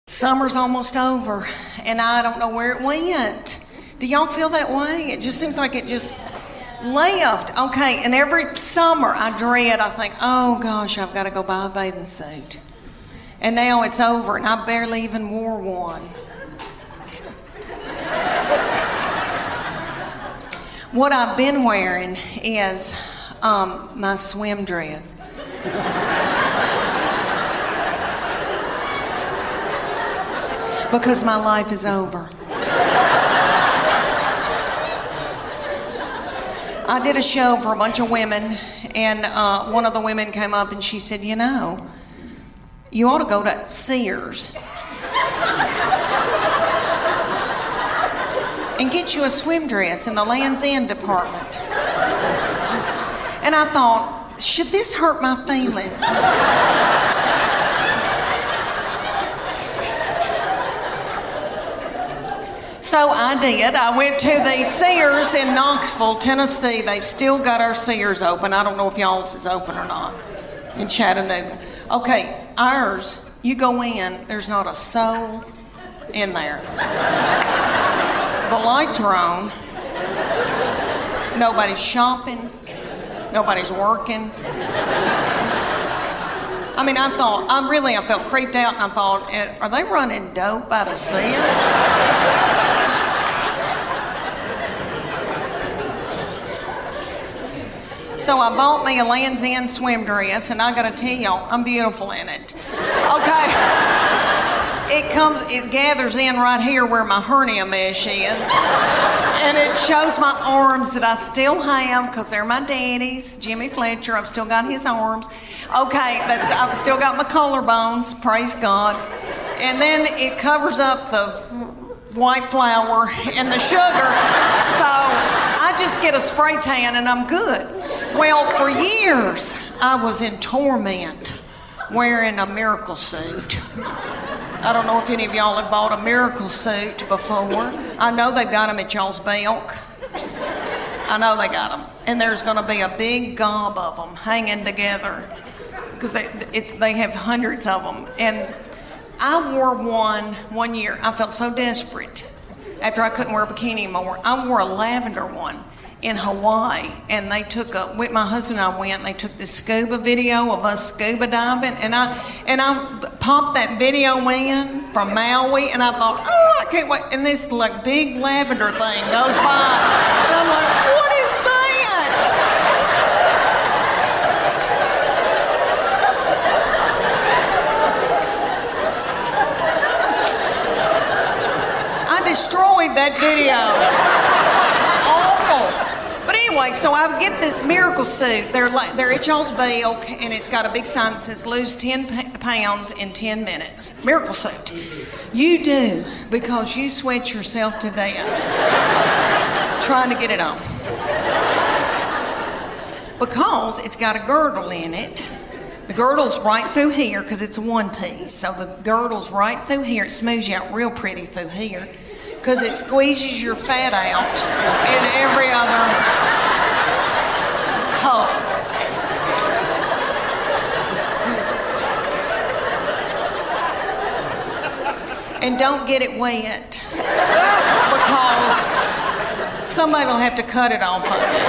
Summer's almost over, and I don't know where it went. Do y'all feel that way? It just seems like it just left. Okay, and every summer I think, oh gosh, I've got to go buy a bathing suit. And now it's over, and I barely even wore one. What I've been wearing is my swim dress. Because my life is over. I did a show for a bunch of women, and one of the women came up and she said, you know, you ought to go to Sears and get you a swim dress in the Land's End department. And I thought, should this hurt my feelings? So I did. I went to the Sears in Knoxville, Tennessee. They've still got our Sears open. I don't know if y'all's is open or not in Chattanooga. Okay, ours, you go in, there's not a soul in there. The lights are on. Nobody's shopping. Nobody's working. I mean, I felt creeped out, and I thought, are they running dope out of Sears? So I bought me a Land's End swim dress, and I gotta tell y'all, I'm beautiful in it. Okay. It gathers in right here where my hernia mesh is. And it shows my arms that I still have, because they're my daddy's. Jimmy Fletcher, I've still got his arms. Okay, I've still got my collarbones, praise God. And then it covers up the white flour and the sugar. So I just get a spray tan and I'm good. Well, for years, I was in torment wearing a miracle suit. I don't know if any of y'all have bought a miracle suit before. I know they've got them at y'all's Belk. I know they got them. And there's gonna be a big gob of them hanging together, because they have hundreds of them. And I wore one year. I felt so desperate after I couldn't wear a bikini anymore. I wore a lavender one in Hawaii, and my husband and I went, and they took this scuba video of us scuba diving, and I popped that video in from Maui, and I thought, oh, I can't wait, and this like big lavender thing goes by, and I'm like, what is that? I destroyed that video. It's awful. But anyway, so I get this miracle suit. They're at y'all's Belk, and it's got a big sign that says lose 10 pounds in 10 minutes. Miracle suit. You do, because you sweat yourself to death trying to get it on. Because it's got a girdle in it. The girdle's right through here, because it's a one piece. So the girdle's right through here. It smooths you out real pretty through here, because it squeezes your fat out in every other hole. And don't get it wet, because somebody will have to cut it off of it.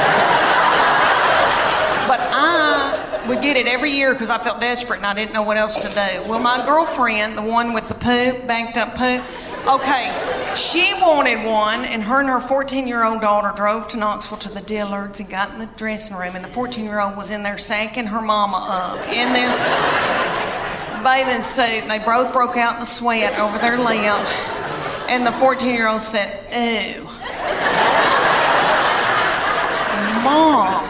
But I would get it every year because I felt desperate and I didn't know what else to do. Well, my girlfriend, the one with the poop, banked up poop, okay, she wanted one, and her 14-year-old daughter drove to Knoxville to the Dillards and got in the dressing room, and the 14-year-old was in there sacking her mama up in this bathing suit, and they both broke out in the sweat over their lip, and the 14-year-old said, ew. Mom.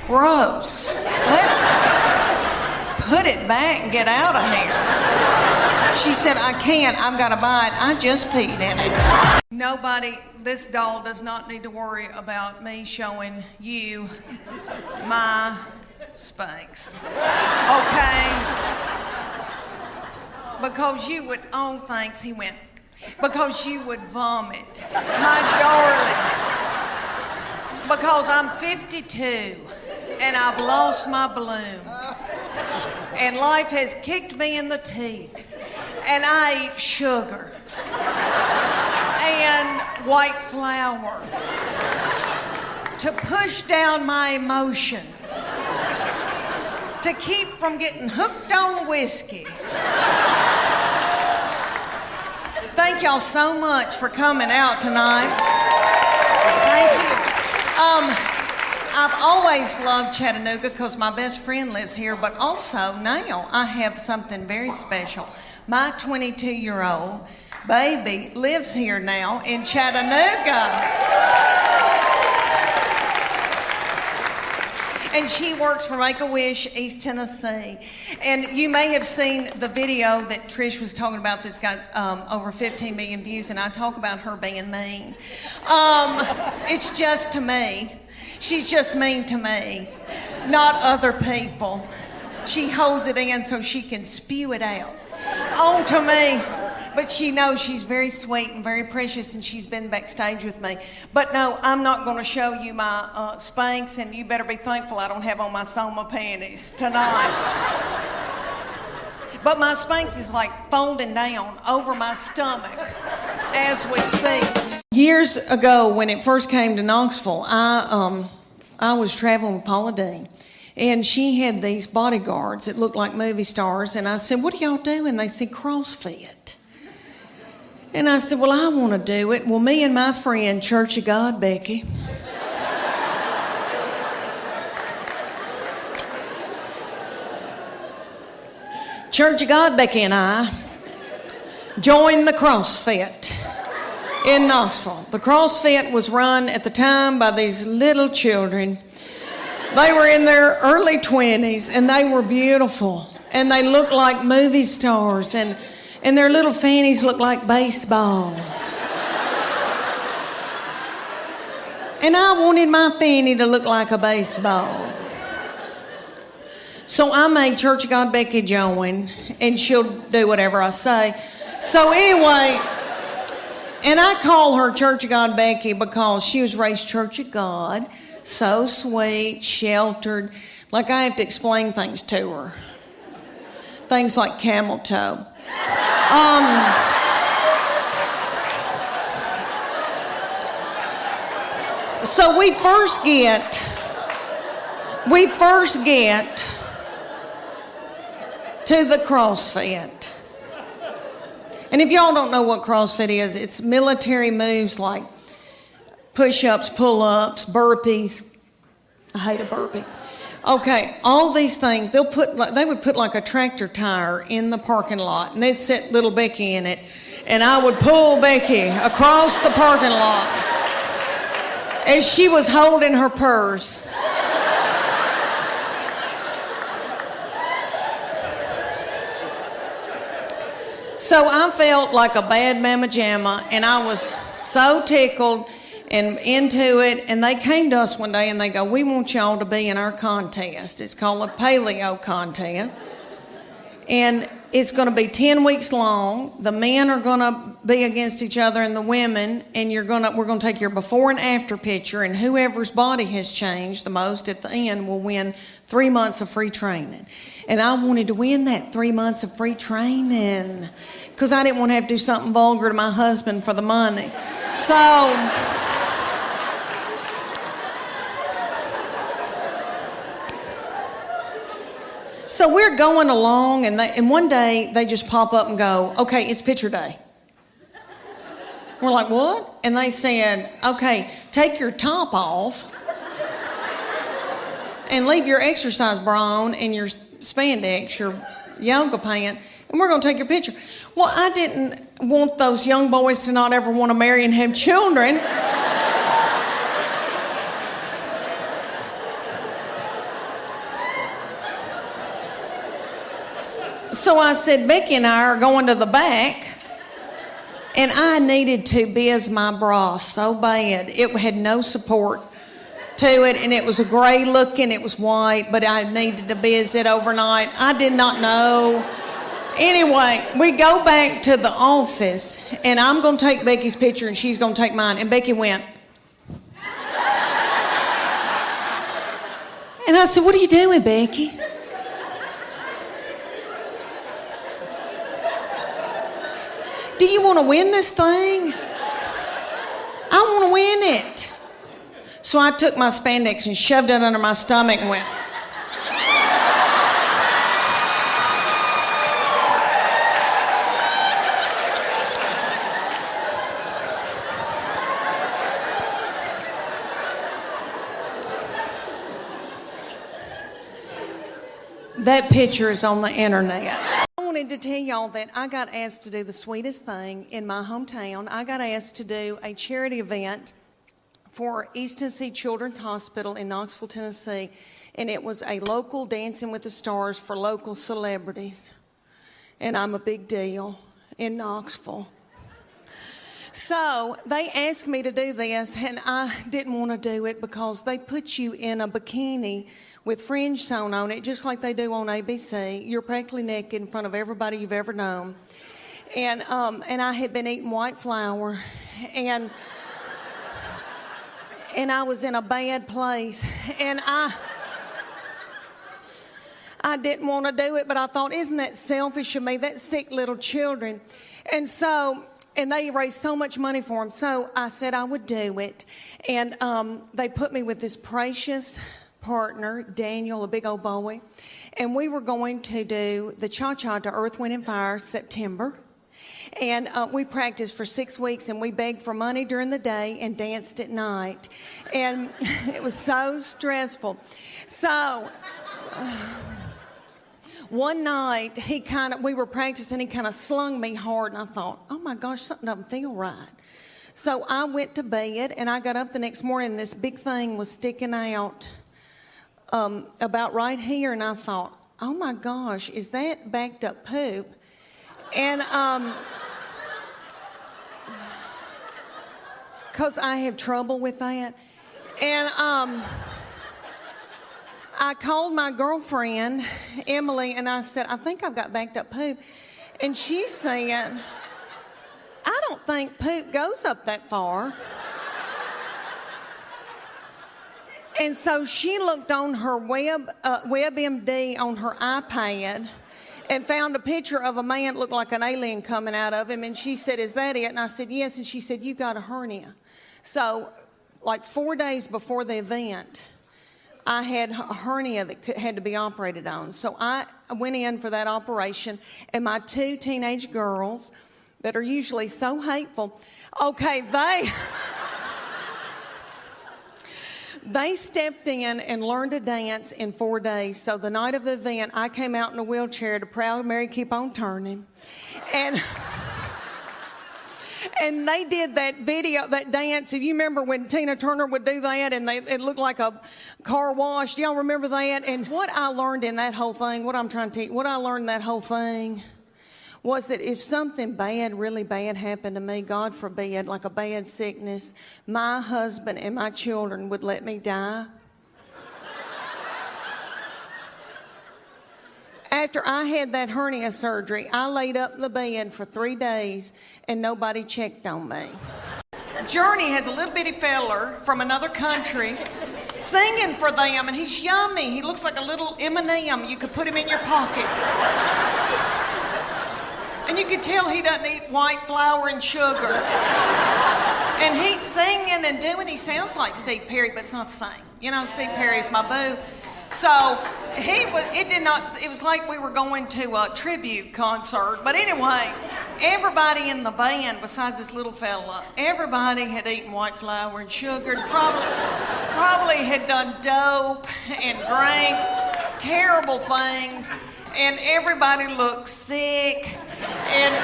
Gross. Let's put it back and get out of here. She said, I can't, I've got to buy it. I just peed in it. This doll does not need to worry about me showing you my Spanx. Okay? Because you would, oh thanks, he went. Because you would vomit. My darling. Because I'm 52 and I've lost my bloom. and life has kicked me in the teeth. And I ate sugar and white flour to push down my emotions, to keep from getting hooked on whiskey. Thank y'all so much for coming out tonight. Thank you. I've always loved Chattanooga because my best friend lives here, but also now I have something very special. My 22-year-old baby lives here now in Chattanooga. And she works for Make-A-Wish, East Tennessee. And you may have seen the video that Trish was talking about that's got over 15 million views, and I talk about her being mean. It's just to me. She's just mean to me, not other people. She holds it in so she can spew it out onto me. But she knows she's very sweet and very precious, and she's been backstage with me. But no, I'm not going to show you my Spanx, and you better be thankful I don't have on my Soma panties tonight. But my Spanx is like folding down over my stomach as we speak. Years ago, when it first came to Knoxville, I was traveling with Paula Deen. And she had these bodyguards that looked like movie stars. And I said, "What do y'all do?" And they said, "CrossFit." And I said, "Well, I want to do it." Well, me and my friend, Church of God Becky, Church of God Becky and I joined the CrossFit in Knoxville. The CrossFit was run at the time by these little children. They were in their early 20s, and they were beautiful, and they looked like movie stars, and their little fannies looked like baseballs. And I wanted my fanny to look like a baseball. So I made Church of God Becky join, and she'll do whatever I say. So anyway, and I call her Church of God Becky because she was raised Church of God. So sweet, sheltered. Like I have to explain things to her. Things like camel toe. So we first get to the CrossFit. And if y'all don't know what CrossFit is, it's military moves like push-ups, pull-ups, burpees. I hate a burpee. Okay, all these things, they would put like a tractor tire in the parking lot, and they'd set little Becky in it, and I would pull Becky across the parking lot as she was holding her purse. So I felt like a bad mama jamma, and I was so tickled and into it. And they came to us one day and they go, "We want y'all to be in our contest. It's called a paleo contest. And it's going to be 10 weeks long. The men are going to be against each other and the women, and we're going to take your before and after picture, and whoever's body has changed the most at the end will win 3 months of free training." And I wanted to win that 3 months of free training because I didn't want to have to do something vulgar to my husband for the money. So we're going along, and one day they just pop up and go, "Okay, it's picture day." We're like, "What?" And they said, "Okay, take your top off and leave your exercise bra on and your spandex, your yoga pant, and we're going to take your picture." Well, I didn't want those young boys to not ever want to marry and have children. So I said, "Becky and I are going to the back." And I needed to biz my bra so bad. It had no support to it, and it was a gray looking, it was white, but I needed to biz it overnight. I did not know. Anyway, we go back to the office, and I'm going to take Becky's picture, and she's going to take mine. And Becky went. And I said, "What are you doing, Becky?" Do you want to win this thing? I want to win it. So I took my spandex and shoved it under my stomach and went. That picture is on the internet. I wanted to tell y'all that I got asked to do the sweetest thing in my hometown. I got asked to do a charity event for East Tennessee Children's Hospital in Knoxville, Tennessee. And it was a local Dancing with the Stars for local celebrities. And I'm a big deal in Knoxville. So they asked me to do this, and I didn't want to do it because they put you in a bikini with fringe sewn on it, just like they do on ABC. You're practically naked in front of everybody you've ever known. And I had been eating white flour, and I was in a bad place, and I didn't want to do it, but I thought, isn't that selfish of me? That's sick little children. And they raised so much money for them. So I said I would do it. And they put me with this precious partner, Daniel, a big old boy. And we were going to do the cha-cha to Earth, Wind, and Fire September. And we practiced for 6 weeks, and we begged for money during the day and danced at night. And it was so stressful. So one night, we were practicing, he kind of slung me hard, and I thought, oh my gosh, something doesn't feel right. So I went to bed, and I got up the next morning, and this big thing was sticking out about right here, and I thought, oh my gosh, is that backed up poop? And because I have trouble with that. And I called my girlfriend, Emily, and I said, I think I've got backed up poop. And she said, I don't think poop goes up that far. And so she looked on her WebMD on her iPad and found a picture of a man that looked like an alien coming out of him. And she said, is that it? And I said, yes. And she said, you got a hernia. So like 4 days before the event, I had a hernia that had to be operated on. So I went in for that operation, and my 2 teenage girls that are usually so hateful, okay, they stepped in and learned to dance in 4 days. So the night of the event, I came out in a wheelchair to Proud Mary Keep On Turning. And they did that video, that dance. If you remember when Tina Turner would do that and it looked like a car wash. Do y'all remember that? And what I learned in that whole thing, what I learned in that whole thing was that if something bad, really bad happened to me, God forbid, like a bad sickness, my husband and my children would let me die. After I had that hernia surgery, I laid up in the bed for 3 days and nobody checked on me. Journey has a little bitty feller from another country singing for them, and he's yummy. He looks like a little M&M. You could put him in your pocket. And you could tell he doesn't eat white flour and sugar. And he's singing and doing, he sounds like Steve Perry, but it's not the same. You know, Steve Perry is my boo. So it was like we were going to a tribute concert. But anyway, everybody in the band, besides this little fella, everybody had eaten white flour and sugar, and probably had done dope and drank terrible things, and everybody looked sick. And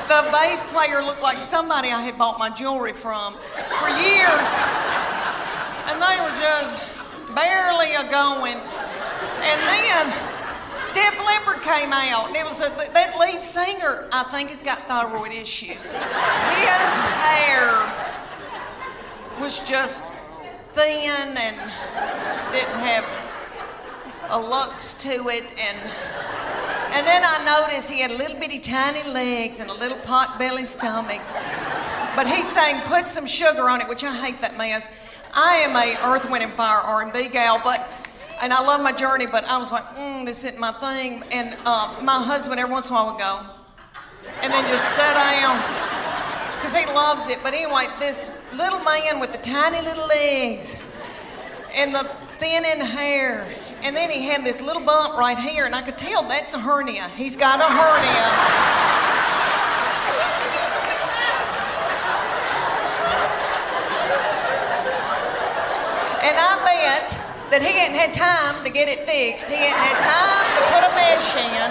the bass player looked like somebody I had bought my jewelry from for years. And they were just barely a-going. And then Def Leppard came out, and it was that lead singer, I think, has got thyroid issues. His hair was just thin and didn't have a lux to it. And then I noticed he had little bitty tiny legs and a little pot-belly stomach. But he sang Put Some Sugar on It, which I hate that mess. I am a Earth, Wind, and Fire R&B gal, and I love my Journey, but I was like, this isn't my thing. And my husband every once in a while would go, and then just sit down, because he loves it. But anyway, this little man with the tiny little legs and the thinning hair, and then he had this little bump right here, and I could tell that's a hernia. He's got a hernia. And I bet that he hadn't had time to get it fixed. He hadn't had time to put a mesh in.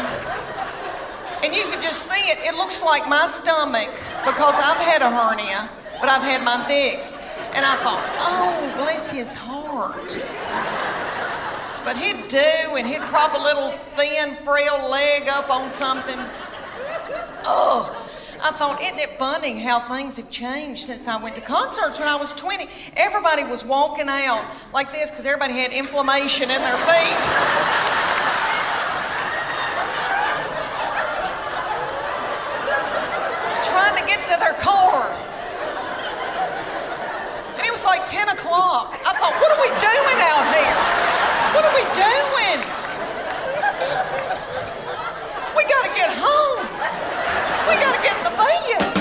And you could just see it. It looks like my stomach, because I've had a hernia, but I've had mine fixed. And I thought, oh, bless his heart. But he'd do, and he'd prop a little thin, frail leg up on something. Oh, I thought, isn't it funny how things have changed since I went to concerts when I was 20? Everybody was walking out like this because everybody had inflammation in their feet. Trying to get to their car. And it was like 10 o'clock. I thought, what are we